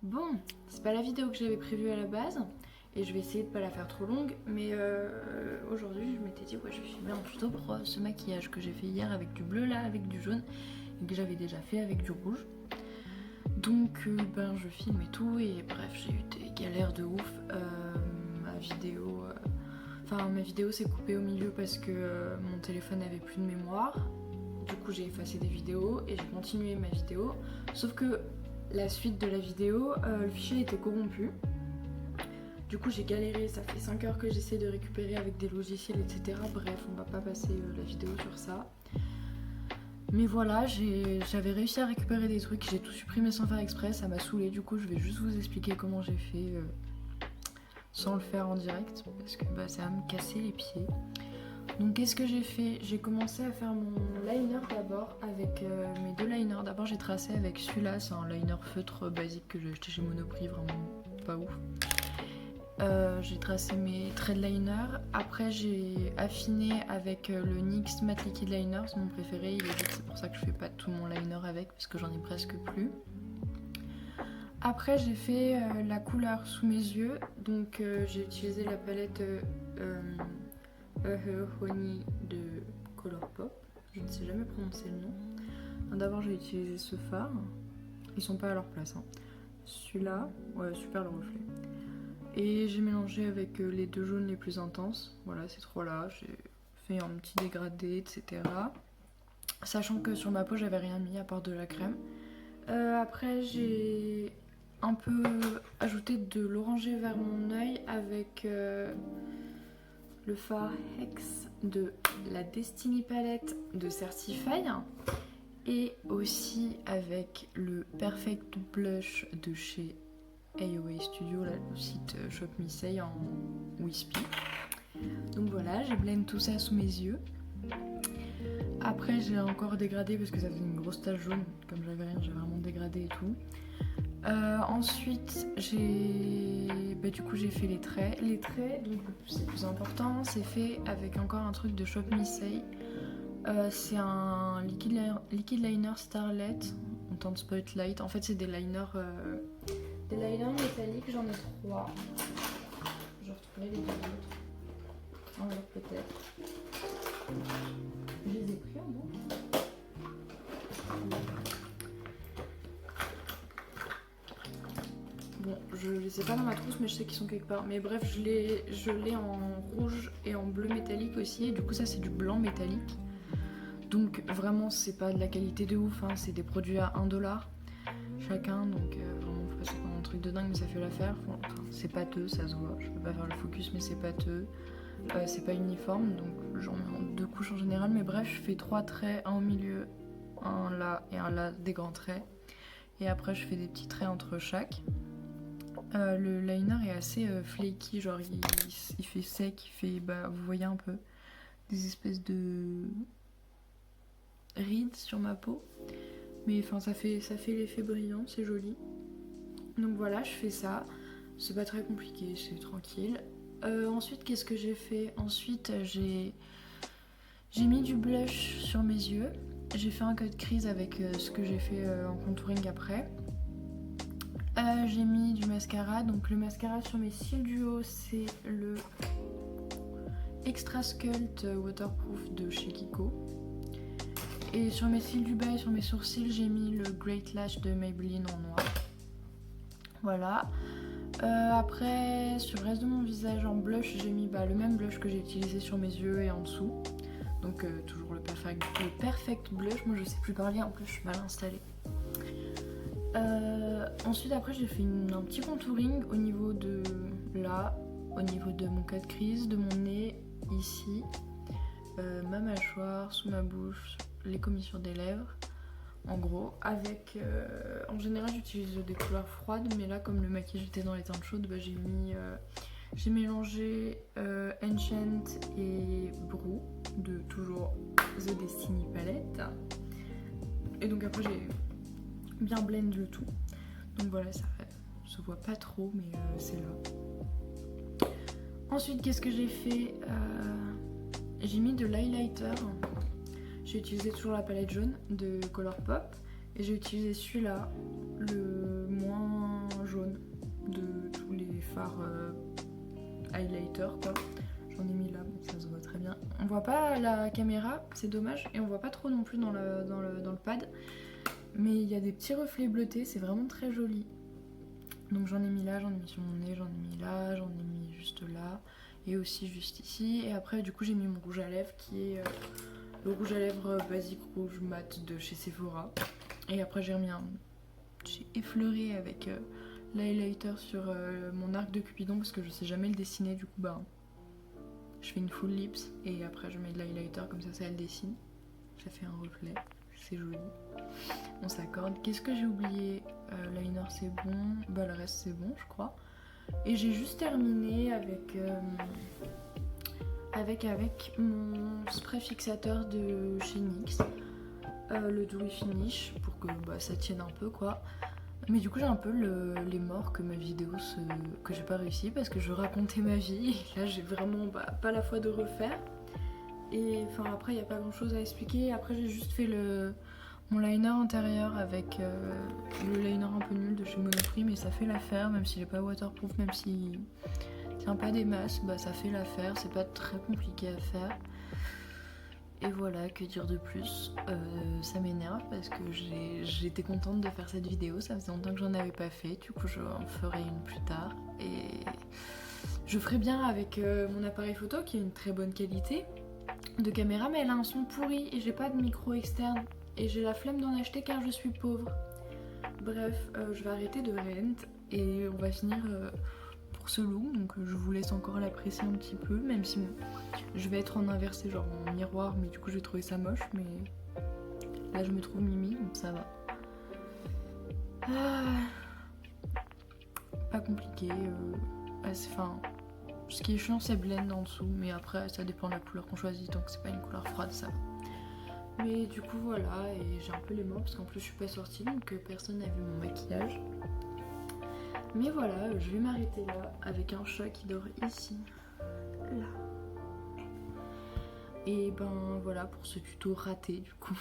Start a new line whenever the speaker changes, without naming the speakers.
Bon, c'est pas la vidéo que j'avais prévue à la base et je vais essayer de pas la faire trop longue, mais aujourd'hui je m'étais dit ouais je vais filmer un tuto pour ce maquillage que j'ai fait hier avec du bleu là, avec du jaune et que j'avais déjà fait avec du rouge. Donc ben je filme et tout et bref j'ai eu des galères de ouf. Ma vidéo s'est coupée au milieu parce que mon téléphone avait plus de mémoire. Du coup j'ai effacé des vidéos et j'ai continué ma vidéo. Sauf que la suite de la vidéo, le fichier était corrompu. Du coup j'ai galéré, ça fait 5 heures que j'essaie de récupérer avec des logiciels, etc. Bref, on va pas passer la vidéo sur ça. Mais voilà, j'avais réussi à récupérer des trucs, j'ai tout supprimé sans faire exprès, ça m'a saoulé. Du coup je vais juste vous expliquer comment j'ai fait sans le faire en direct parce que ça va me casser les pieds. Donc qu'est-ce que j'ai fait? J'ai commencé à faire mon liner d'abord avec mes deux liners. D'abord j'ai tracé avec celui-là, c'est un liner feutre basique que j'ai acheté chez Monoprix, vraiment pas ouf. J'ai tracé mes traits de liner. Après j'ai affiné avec le NYX Matte Liquid Liner, c'est mon préféré, il est vite, c'est pour ça que je fais pas tout mon liner avec parce que j'en ai presque plus. Après j'ai fait la couleur sous mes yeux, donc j'ai utilisé la palette Honey de Colourpop, je ne sais jamais prononcer le nom. D'abord j'ai utilisé ce fard, ils sont pas à leur place, hein. Celui-là, ouais super le reflet. Et j'ai mélangé avec les deux jaunes les plus intenses, voilà ces trois-là, j'ai fait un petit dégradé, etc. Sachant que sur ma peau j'avais rien mis à part de la crème. Après j'ai un peu ajouté de l'orangé vers mon œil avec le fard Hex de la Destiny Palette de Certify et aussi avec le Perfect Blush de chez AOA Studio, là, le site Shop Missei en Wispy. Donc voilà, j'ai blend tout ça sous mes yeux. Après j'ai encore dégradé parce que ça faisait une grosse tache jaune, comme j'avais rien, j'ai vraiment dégradé et tout. Ensuite du coup j'ai fait les traits. Les traits, donc c'est plus important, c'est fait avec encore un truc de Shop Missei. C'est un liquid liner Starlet en teinte Spotlight. En fait c'est des liners métalliques, j'en ai 3. Je retrouverai les deux autres. Un jour peut-être. Je les ai pris en bon. Bon, je les ai pas dans ma trousse, mais je sais qu'ils sont quelque part. Mais bref, je l'ai en rouge et en bleu métallique aussi. Et du coup, ça, c'est du blanc métallique. Donc, vraiment, c'est pas de la qualité de ouf, hein. C'est des produits à 1$ chacun. Donc, vraiment, faut pas se prendre un truc de dingue, mais ça fait l'affaire. Enfin, c'est pâteux, ça se voit. Je peux pas faire le focus, mais c'est pâteux. C'est pas uniforme, donc j'en mets en 2 couches en général. Mais bref, je fais 3 traits, un au milieu, un là et un là, des grands traits. Et après, je fais des petits traits entre chaque. Le liner est assez flaky, genre il fait sec, il fait, vous voyez un peu, des espèces de rides sur ma peau. Mais enfin ça fait l'effet brillant, c'est joli. Donc voilà, je fais ça. C'est pas très compliqué, c'est tranquille. Ensuite, qu'est-ce que j'ai fait? Ensuite, j'ai mis du blush sur mes yeux. J'ai fait un cut crease avec ce que j'ai fait en contouring après. J'ai mis du mascara, donc le mascara sur mes cils du haut c'est le Extra Sculpt Waterproof de chez Kiko. Et sur mes cils du bas et sur mes sourcils j'ai mis le Great Lash de Maybelline en noir. Voilà. Après sur le reste de mon visage en blush j'ai mis le même blush que j'ai utilisé sur mes yeux et en dessous. Donc toujours le perfect blush, moi je sais plus parler en plus je suis mal installée. Ensuite après j'ai fait un petit contouring au niveau de là, au niveau de mon cut crease, de mon nez, ici, ma mâchoire, sous ma bouche, les commissures des lèvres, en gros, avec, en général j'utilise des couleurs froides, mais là comme le maquillage était dans les teintes chaudes, j'ai mélangé Enchant et Brou de toujours The Destiny Palette. Et donc après j'ai bien blend le tout. Donc voilà, ça se voit pas trop, mais c'est là. Ensuite, qu'est-ce que j'ai fait? J'ai mis de l'highlighter. J'ai utilisé toujours la palette jaune de Colourpop. Et j'ai utilisé celui-là, le moins jaune. fard highlighter quoi. J'en ai mis là, bon, ça se voit très bien. On voit pas la caméra, c'est dommage, et on voit pas trop non plus dans le pad. Mais il y a des petits reflets bleutés, c'est vraiment très joli. Donc j'en ai mis là, j'en ai mis sur mon nez, j'en ai mis là, j'en ai mis juste là, et aussi juste ici. Et après du coup j'ai mis mon rouge à lèvres qui est le rouge à lèvres basique rouge mat de chez Sephora. Et après j'ai effleuré avec l'highlighter sur mon arc de Cupidon parce que je sais jamais le dessiner, du coup bah je fais une full lips et après je mets de l'highlighter comme ça le dessine. Ça fait un reflet, c'est joli. On s'accorde. Qu'est-ce que j'ai oublié? Liner c'est bon, bah le reste c'est bon je crois. Et j'ai juste terminé avec mon spray fixateur de chez NYX, le Dewy Finish, pour que bah, ça tienne un peu quoi. Mais du coup j'ai un peu les morts que ma vidéo que j'ai pas réussi parce que je racontais ma vie et là j'ai vraiment pas la foi de refaire. Et enfin après il n'y a pas grand chose à expliquer. Après j'ai juste fait mon liner intérieur avec le liner un peu nul de chez Monoprix, mais ça fait l'affaire même s'il est pas waterproof, même s'il tient pas des masses, bah ça fait l'affaire, c'est pas très compliqué à faire. Et voilà, que dire de plus, ça m'énerve parce que j'étais contente de faire cette vidéo, ça faisait longtemps que j'en avais pas fait, du coup j'en ferai une plus tard. Et je ferai bien avec mon appareil photo qui a une très bonne qualité de caméra, mais elle a un son pourri et j'ai pas de micro externe. Et j'ai la flemme d'en acheter car je suis pauvre. Bref, je vais arrêter de rent et on va finir pour ce look. Donc je vous laisse encore l'apprécier un petit peu, même si je vais être en inversé, genre en miroir, mais du coup je vais trouver ça moche. Mais là je me trouve mimi, donc ça va. Pas compliqué. Enfin, ce qui est chiant c'est blend en dessous, mais après ça dépend de la couleur qu'on choisit. Tant que c'est pas une couleur froide, ça va. Mais du coup voilà, et j'ai un peu les morts parce qu'en plus je suis pas sortie donc personne n'a vu mon maquillage. Mais voilà, je vais m'arrêter là avec un chat qui dort ici, là. Et ben voilà pour ce tuto raté du coup.